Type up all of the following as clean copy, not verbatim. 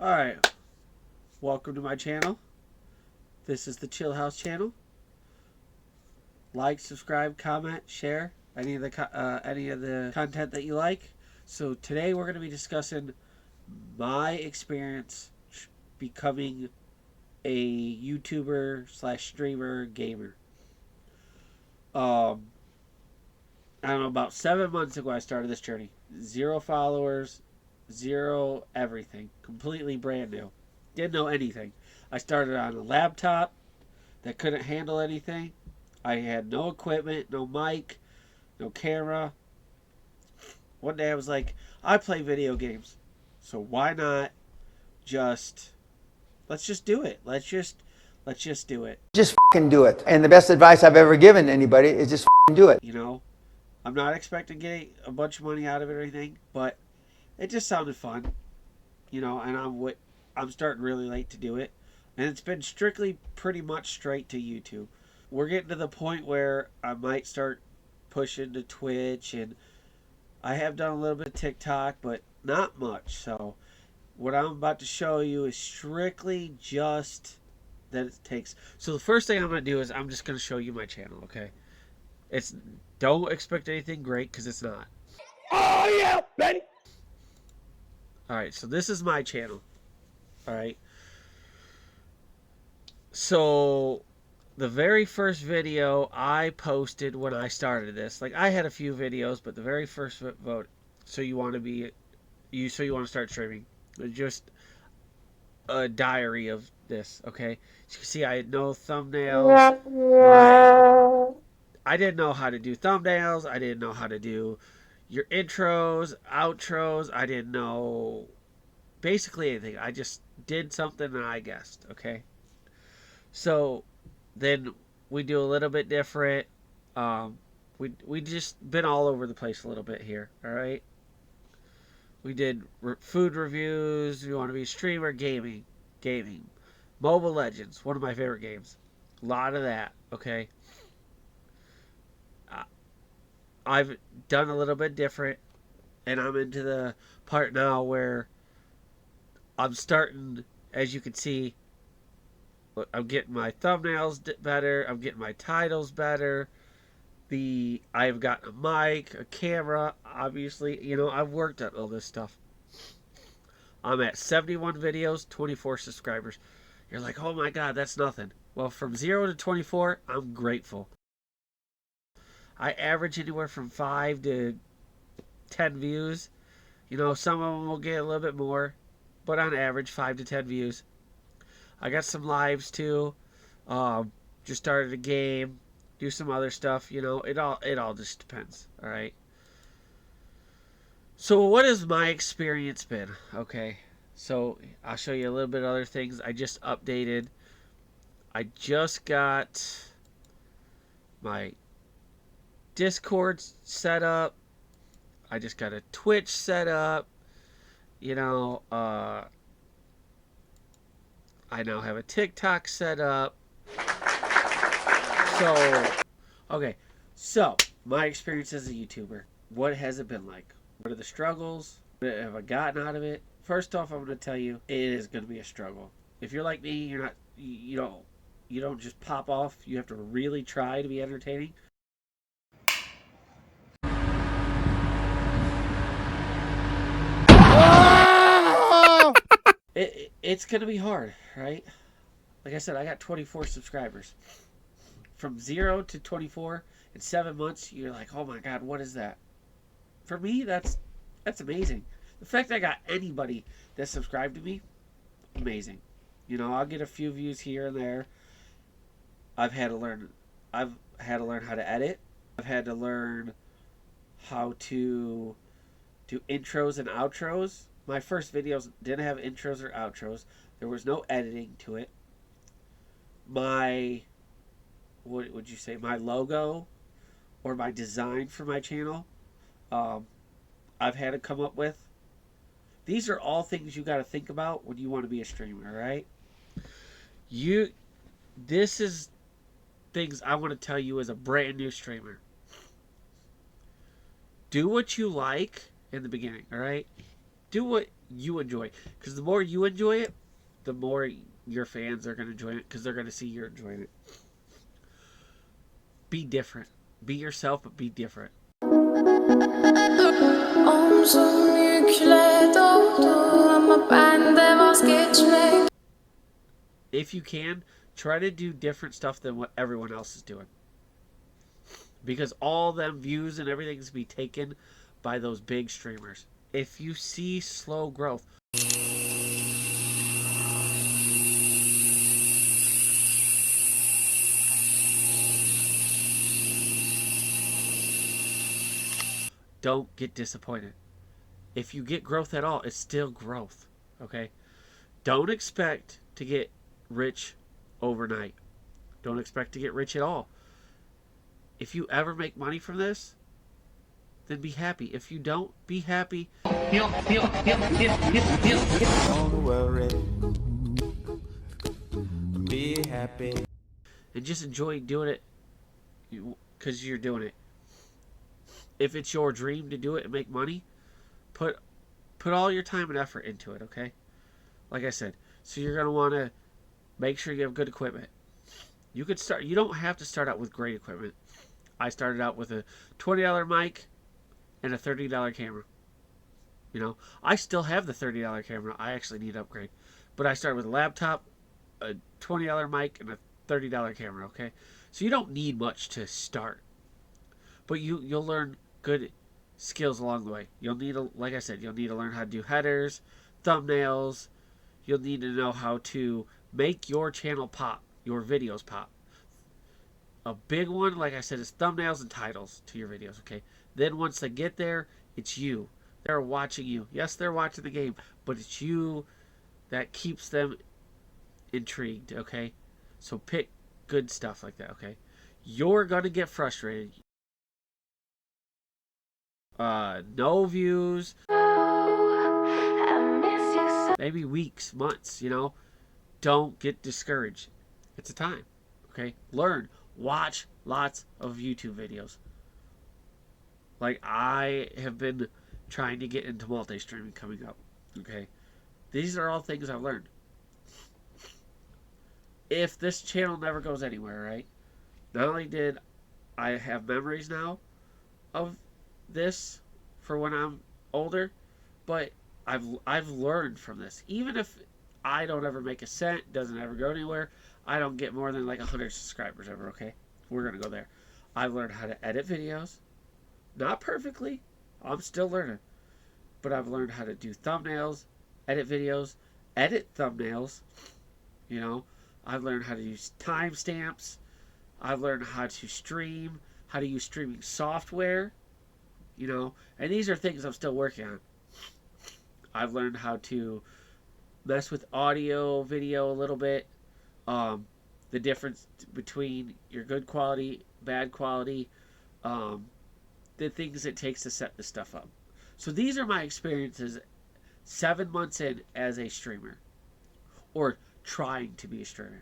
Alright, welcome to my channel. This is the Chill House channel. Like, subscribe, comment, share any of the content that you like. So today we're going to be discussing my experience becoming a YouTuber slash streamer gamer. I don't know, about 7 months ago I started this journey. 0 followers, zero everything. Completely brand new. Didn't know anything. I started on a laptop that couldn't handle anything. I had no equipment, no mic, no camera. One day I was like, I play video games. So why not just let's just do it. Let's just do it. Just fucking do it. And the best advice I've ever given anybody is just fucking do it. You know, I'm not expecting to get a bunch of money out of it or anything, but it just sounded fun. And I'm starting really late to do it, and it's been strictly pretty much straight to YouTube. We're getting to the point where I might start pushing to Twitch, and I have done a little bit of TikTok, but not much. So what I'm about to show you is strictly just that it takes. So the first thing I'm going to do is I'm just going to show you my channel, okay? It's Don't expect anything great because it's not. Oh yeah, ready? All right, so this is my channel. All right. So the very first video I posted when I started this, like I had a few videos, but the very first vote, so you want to start streaming, just a diary of this, okay? So you can see I had no thumbnails. I didn't know how to do thumbnails. I didn't know how to do your intros, outros. I didn't know basically anything. I just did something and I guessed, okay? So then we do a little bit different. We just been all over the place a little bit here. All right. We did food reviews. We want to be a streamer, gaming, Mobile Legends, one of my favorite games. A lot of that. Okay. I've done a little bit different, and I'm into the part now where I'm starting, as you can see, I'm getting my thumbnails better. I'm getting my titles better. I've got a mic, a camera. Obviously, I've worked on all this stuff. I'm at 71 videos, 24 subscribers. You're like, oh my god, that's nothing. Well, from 0 to 24, I'm grateful. I average anywhere from 5 to 10 views. Some of them will get a little bit more, but on average, 5 to 10 views. I got some lives too. Just started a game, do some other stuff. It all just depends. All right. So what has my experience been? Okay. So I'll show you a little bit of other things. I just updated. I just got my Discord set up. I just got a Twitch set up. I now have a TikTok set up. So my experience as a YouTuber. What has it been like? What are the struggles? What have I gotten out of it? First off, I'm going to tell you, it is going to be a struggle. If you're like me, you don't just pop off. You have to really try to be entertaining. It's going to be hard, right? Like I said, I got 24 subscribers. From 0 to 24 in 7 months, you're like, oh my god, what is that? For me, that's amazing. The fact that I got anybody that subscribed to me, amazing. I'll get a few views here and there. I've had to learn how to edit. I've had to learn how to do intros and outros. My first videos didn't have intros or outros. There was no editing to it. What would you say, my logo or my design for my channel, I've had to come up with. These are all things you got to think about when you want to be a streamer, right? This is things I want to tell you as a brand new streamer. Do what you like in the beginning, all right? Do what you enjoy, because the more you enjoy it, the more your fans are going to enjoy it, because they're going to see you're enjoying it. Be different. Be yourself, but be different. If you can, try to do different stuff than what everyone else is doing. Because all them views and everything's be taken by those big streamers. If you see slow growth, don't get disappointed. If you get growth at all, it's still growth. Okay? Don't expect to get rich overnight. Don't expect to get rich at all. If you ever make money from this, then be happy. If you don't, be happy. Don't worry. Be happy. And just enjoy doing it because you're doing it. If it's your dream to do it and make money, put all your time and effort into it, okay? Like I said, so you're going to want to make sure you have good equipment. You don't have to start out with great equipment. I started out with a $20 mic and a $30 camera. You know, I still have the $30 camera. I actually need to upgrade. But I started with a laptop, a $20 mic, and a $30 camera, okay? So you don't need much to start. But you'll learn good skills along the way. You'll need like I said, you'll need to learn how to do headers, thumbnails. You'll need to know how to make your channel pop, your videos pop. A big one, like I said, is thumbnails and titles to your videos, okay? Then once they get there, it's you. They're watching you. Yes, they're watching the game, but it's you that keeps them intrigued, okay? So pick good stuff like that, okay? You're going to get frustrated. No views. Maybe weeks, months, you know? Don't get discouraged. It's a time, okay? Learn. Watch lots of YouTube videos. Like, I have been trying to get into multi-streaming coming up, okay? These are all things I've learned. If this channel never goes anywhere, right? Not only did I have memories now of this for when I'm older, but I've learned from this. Even if I don't ever make a cent, doesn't ever go anywhere, I don't get more than like 100 subscribers ever, okay? We're going to go there. I've learned how to edit videos. Not perfectly. I'm still learning. But I've learned how to do thumbnails, edit videos, edit thumbnails. You know, I've learned how to use timestamps. I've learned how to stream, how to use streaming software. You know, and these are things I'm still working on. I've learned how to mess with audio, video a little bit. The difference between your good quality, bad quality, the things it takes to set this stuff up. So these are my experiences 7 months in as a streamer, or trying to be a streamer.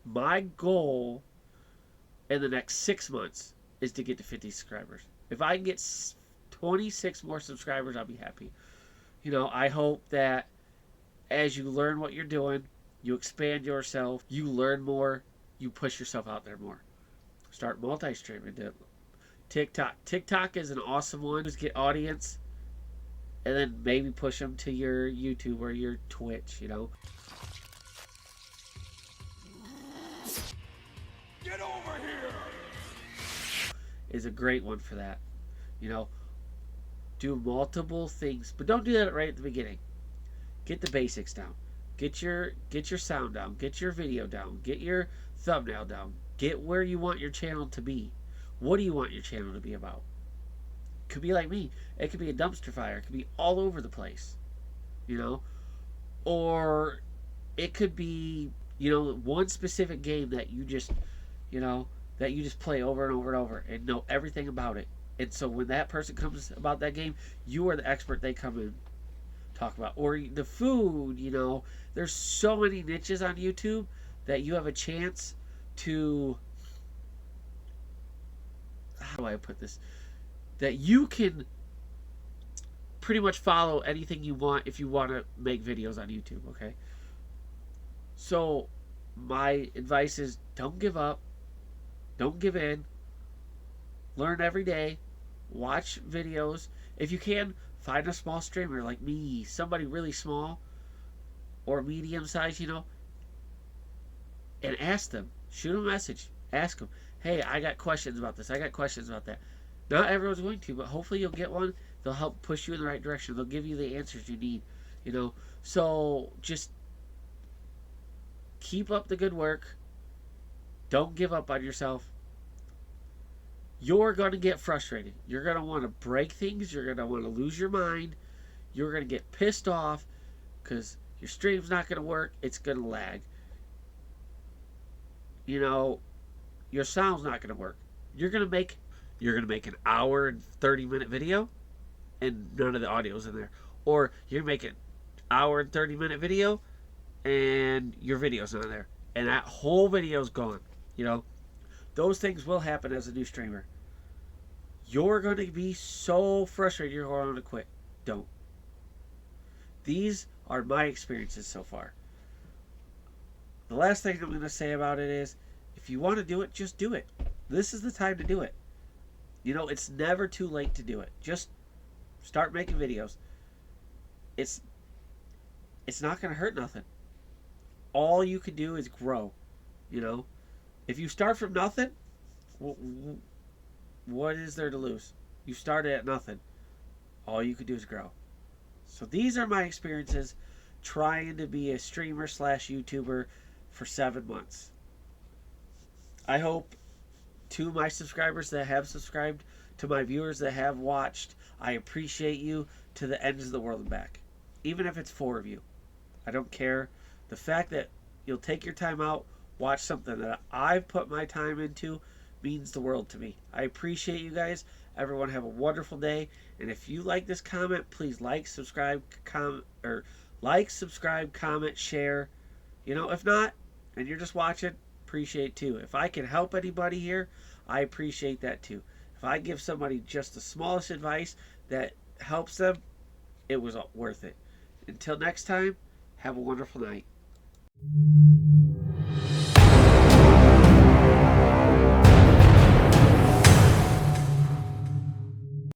My goal in the next 6 months is to get to 50 subscribers. If I can get 26 more subscribers, I'll be happy. You know, I hope that as you learn what you're doing, you expand yourself, you learn more, you push yourself out there more. Start multi-streaming. TikTok. TikTok is an awesome one. Just get audience, and then maybe push them to your YouTube or your Twitch, you know. Get over here! Is a great one for that. You know, do multiple things, but don't do that right at the beginning. Get the basics down. Get your sound down. Get your video down. Get your thumbnail down. Get where you want your channel to be. What do you want your channel to be about? It could be like me. It could be a dumpster fire. It could be all over the place. You know? Or it could be, you know, one specific game that you just, you know, that you just play over and over and over and know everything about it. And so when that person comes about that game, you are the expert they come in talk about. Or the food, you know. There's so many niches on YouTube that you have a chance to, how do I put this? That you can pretty much follow anything you want if you want to make videos on YouTube, okay? So my advice is don't give up, don't give in, learn every day, watch videos. If you can, find a small streamer like me, somebody really small or medium size, and ask them. Shoot them a message. Ask them, hey, I got questions about this. I got questions about that. Not everyone's going to, but hopefully you'll get one. They'll help push you in the right direction. They'll give you the answers you need, So just keep up the good work. Don't give up on yourself. You're going to get frustrated. You're going to want to break things. You're going to want to lose your mind. You're going to get pissed off because your stream's not going to work. It's going to lag. Your sound's not going to work. You're going to make an hour and 30-minute video and none of the audio's in there. Or you're making an hour and 30-minute video and your video's not there. And that whole video's gone. Those things will happen as a new streamer. You're going to be so frustrated you're going to quit. Don't. These are my experiences so far. The last thing I'm going to say about it is, if you want to do it, just do it. This is the time to do it. It's never too late to do it. Just start making videos. It's not going to hurt nothing. All you can do is grow. If you start from nothing, what is there to lose? You started at nothing. All you could do is grow. So these are my experiences trying to be a streamer / YouTuber for 7 months. I hope to my subscribers that have subscribed, to my viewers that have watched, I appreciate you to the ends of the world and back. Even if it's 4 of you. I don't care. The fact that you'll take your time out, watch something that I've put my time into means the world to me. I appreciate you guys. Everyone have a wonderful day. And if you like this comment, please like, subscribe, comment, share. If not, and you're just watching, appreciate it too. If I can help anybody here, I appreciate that too. If I give somebody just the smallest advice that helps them, it was worth it. Until next time, have a wonderful night.